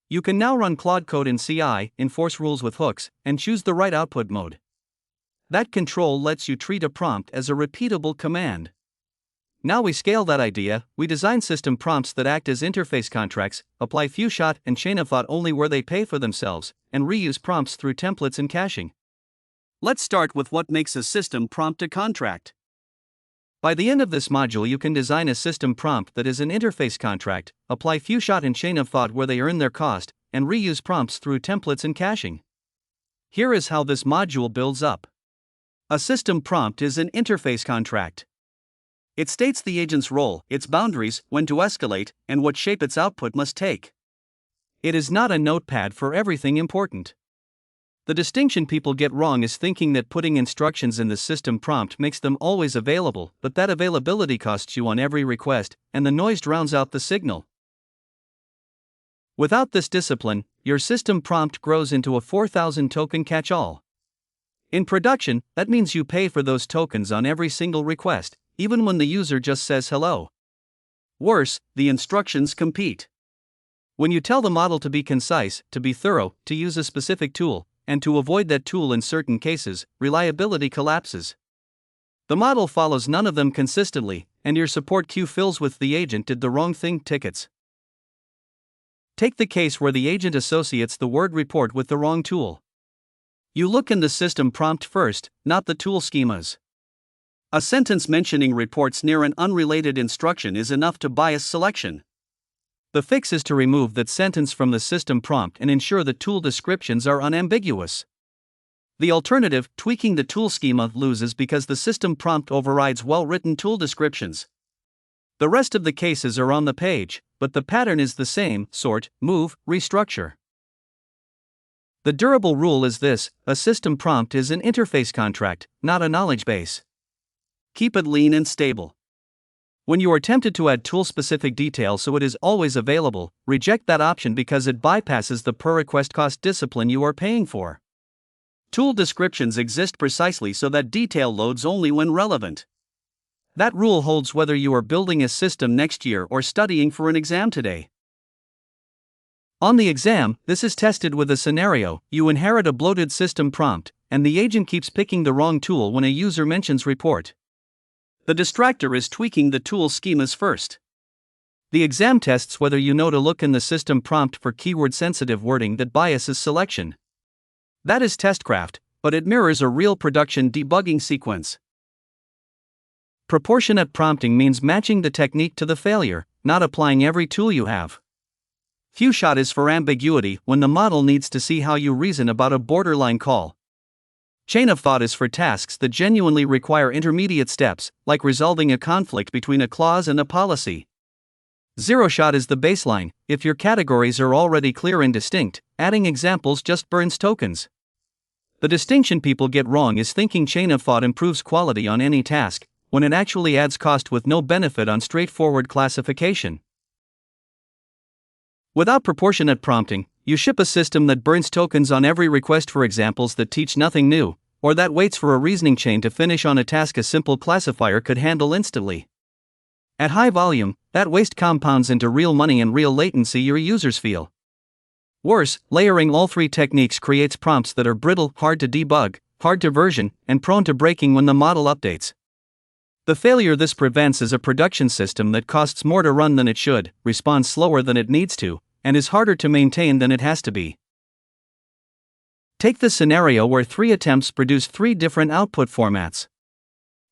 You can now run Claude code in CI, enforce rules with hooks, and choose the right output mode. That control lets you treat a prompt as a repeatable command. Now we scale that idea. We design system prompts that act as interface contracts, apply few-shot and chain of thought only where they pay for themselves, and reuse prompts through templates and caching. Let's start with what makes a system prompt a contract. By the end of this module, you can design a system prompt that is an interface contract, apply few-shot and chain of thought where they earn their cost, and reuse prompts through templates and caching. Here is how this module builds up. A system prompt is an interface contract. It states the agent's role, its boundaries, when to escalate, and what shape its output must take. It is not a notepad for everything important. The distinction people get wrong is thinking that putting instructions in the system prompt makes them always available, but that availability costs you on every request, and the noise drowns out the signal. Without this discipline, your system prompt grows into a 4,000 token catch-all. In production, that means you pay for those tokens on every single request, even when the user just says hello. Worse, the instructions compete. When you tell the model to be concise, to be thorough, to use a specific tool, and to avoid that tool in certain cases, reliability collapses. The model follows none of them consistently, and your support queue fills with "the agent did the wrong thing" tickets. Take the case where the agent associates the word report with the wrong tool. You look in the system prompt first, not the tool schemas. A sentence mentioning reports near an unrelated instruction is enough to bias selection. The fix is to remove that sentence from the system prompt and ensure the tool descriptions are unambiguous. The alternative, tweaking the tool schema, loses because the system prompt overrides well-written tool descriptions. The rest of the cases are on the page, but the pattern is the same: sort, move, restructure. The durable rule is this: a system prompt is an interface contract, not a knowledge base. Keep it lean and stable. When you are tempted to add tool-specific detail so it is always available, reject that option because it bypasses the per-request cost discipline you are paying for. Tool descriptions exist precisely so that detail loads only when relevant. That rule holds whether you are building a system next year or studying for an exam today. On the exam, this is tested with a scenario: you inherit a bloated system prompt, and the agent keeps picking the wrong tool when a user mentions report. The distractor is tweaking the tool schemas first. The exam tests whether you know to look in the system prompt for keyword-sensitive wording that biases selection. That is testcraft, but it mirrors a real production debugging sequence. Proportionate prompting means matching the technique to the failure, not applying every tool you have. Few-shot is for ambiguity, when the model needs to see how you reason about a borderline call. Chain of thought is for tasks that genuinely require intermediate steps, like resolving a conflict between a clause and a policy. Zero-shot is the baseline. If your categories are already clear and distinct, adding examples just burns tokens. The distinction people get wrong is thinking chain of thought improves quality on any task, when it actually adds cost with no benefit on straightforward classification. Without proportionate prompting, you ship a system that burns tokens on every request for examples that teach nothing new, or that waits for a reasoning chain to finish on a task a simple classifier could handle instantly. At high volume, that waste compounds into real money and real latency your users feel. Worse, layering all three techniques creates prompts that are brittle, hard to debug, hard to version, and prone to breaking when the model updates. The failure this prevents is a production system that costs more to run than it should, responds slower than it needs to, and is harder to maintain than it has to be. Take the scenario where 3 attempts produce 3 different output formats.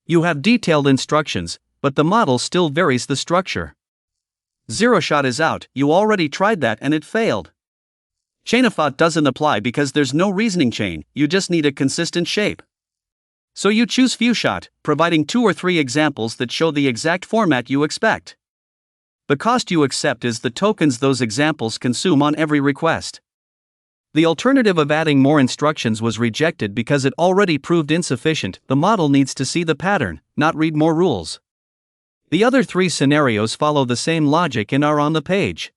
You have detailed instructions, but the model still varies the structure. Zero-shot is out. You already tried that and it failed. Chain of thought doesn't apply because there's no reasoning chain, you just need a consistent shape. So you choose few-shot, providing 2 or 3 examples that show the exact format you expect. The cost you accept is the tokens those examples consume on every request. The alternative of adding more instructions was rejected because it already proved insufficient. The model needs to see the pattern, not read more rules. The other 3 scenarios follow the same logic and are on the page.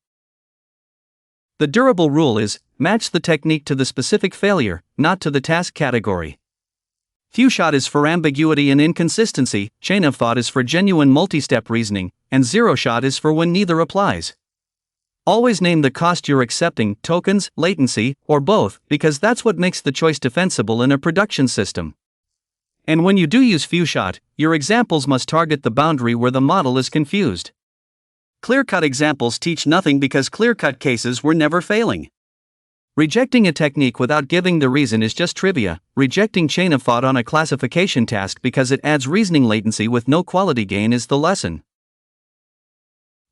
The durable rule is, match the technique to the specific failure, not to the task category. Few-shot is for ambiguity and inconsistency, chain of thought is for genuine multi-step reasoning, and zero-shot is for when neither applies. Always name the cost you're accepting, tokens, latency, or both, because that's what makes the choice defensible in a production system. And when you do use few-shot, your examples must target the boundary where the model is confused. Clear-cut examples teach nothing because clear-cut cases were never failing. Rejecting a technique without giving the reason is just trivia. Rejecting chain of thought on a classification task because it adds reasoning latency with no quality gain is the lesson.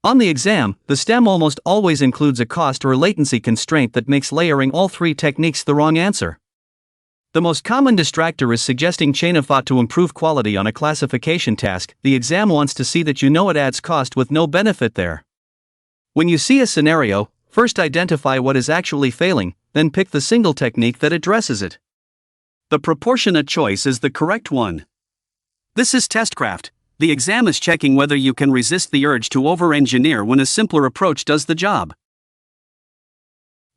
On the exam, the STEM almost always includes a cost or latency constraint that makes layering all three techniques the wrong answer. The most common distractor is suggesting chain of thought to improve quality on a classification task. The exam wants to see that you know it adds cost with no benefit there. When you see a scenario, first identify what is actually failing, then pick the single technique that addresses it. The proportionate choice is the correct one. This is testcraft. The exam is checking whether you can resist the urge to over-engineer when a simpler approach does the job.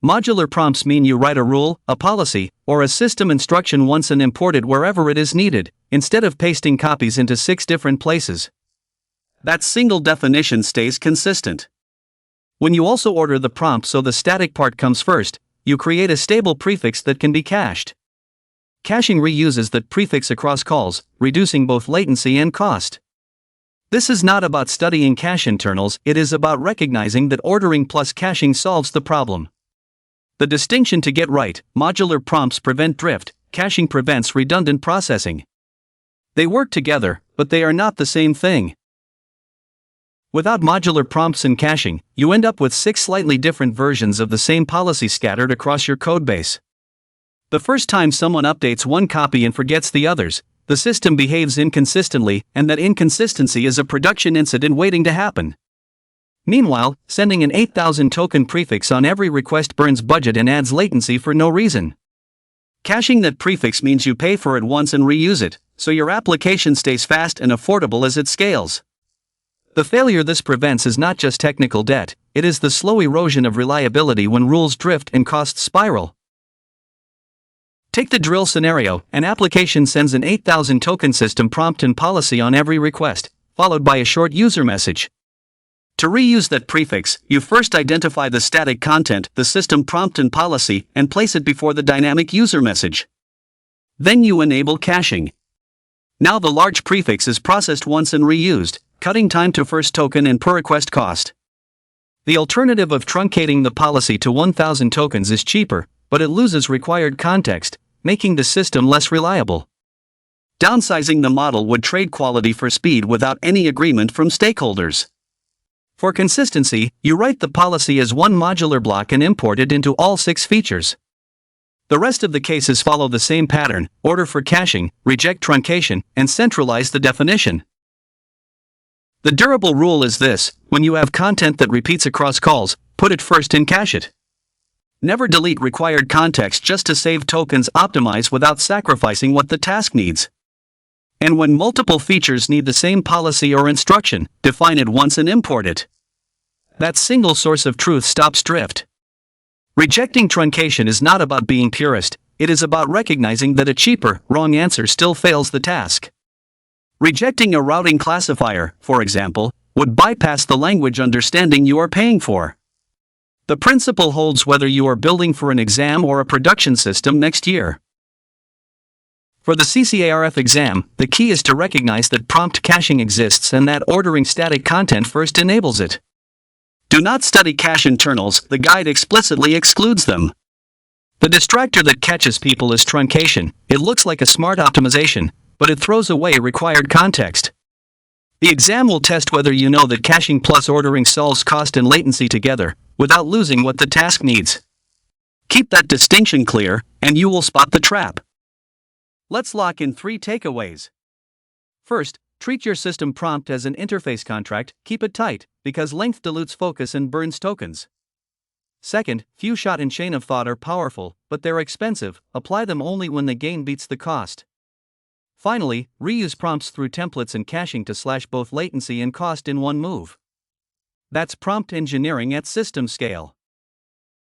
Modular prompts mean you write a rule, a policy, or a system instruction once and import it wherever it is needed, instead of pasting copies into 6 different places. That single definition stays consistent. When you also order the prompt so the static part comes first, you create a stable prefix that can be cached. Caching reuses that prefix across calls, reducing both latency and cost. This is not about studying cache internals, it is about recognizing that ordering plus caching solves the problem. The distinction to get right: modular prompts prevent drift, caching prevents redundant processing. They work together, but they are not the same thing. Without modular prompts and caching, you end up with 6 slightly different versions of the same policy scattered across your codebase. The first time someone updates one copy and forgets the others, the system behaves inconsistently, and that inconsistency is a production incident waiting to happen. Meanwhile, sending an 8,000 token prefix on every request burns budget and adds latency for no reason. Caching that prefix means you pay for it once and reuse it, so your application stays fast and affordable as it scales. The failure this prevents is not just technical debt, it is the slow erosion of reliability when rules drift and costs spiral. Take the drill scenario: an application sends an 8,000 token system prompt and policy on every request, followed by a short user message. To reuse that prefix, you first identify the static content, the system prompt and policy, and place it before the dynamic user message. Then you enable caching. Now the large prefix is processed once and reused, cutting time to first token and per request cost. The alternative of truncating the policy to 1,000 tokens is cheaper, but it loses required context, making the system less reliable. Downsizing the model would trade quality for speed without any agreement from stakeholders. For consistency, you write the policy as one modular block and import it into all 6 features. The rest of the cases follow the same pattern: order for caching, reject truncation, and centralize the definition. The durable rule is this: when you have content that repeats across calls, put it first and cache it. Never delete required context just to save tokens. Optimize without sacrificing what the task needs. And when multiple features need the same policy or instruction, define it once and import it. That single source of truth stops drift. Rejecting truncation is not about being purist, it is about recognizing that a cheaper, wrong answer still fails the task. Rejecting a routing classifier, for example, would bypass the language understanding you are paying for. The principle holds whether you are building for an exam or a production system next year. For the CCARF exam, the key is to recognize that prompt caching exists and that ordering static content first enables it. Do not study cache internals, the guide explicitly excludes them. The distractor that catches people is truncation. It looks like a smart optimization, but it throws away required context. The exam will test whether you know that caching plus ordering solves cost and latency together, without losing what the task needs. Keep that distinction clear, and you will spot the trap. Let's lock in 3 takeaways. First, treat your system prompt as an interface contract. Keep it tight, because length dilutes focus and burns tokens. Second, few shot and chain of thought are powerful, but they're expensive. Apply them only when the gain beats the cost. Finally, reuse prompts through templates and caching to slash both latency and cost in one move. That's prompt engineering at system scale.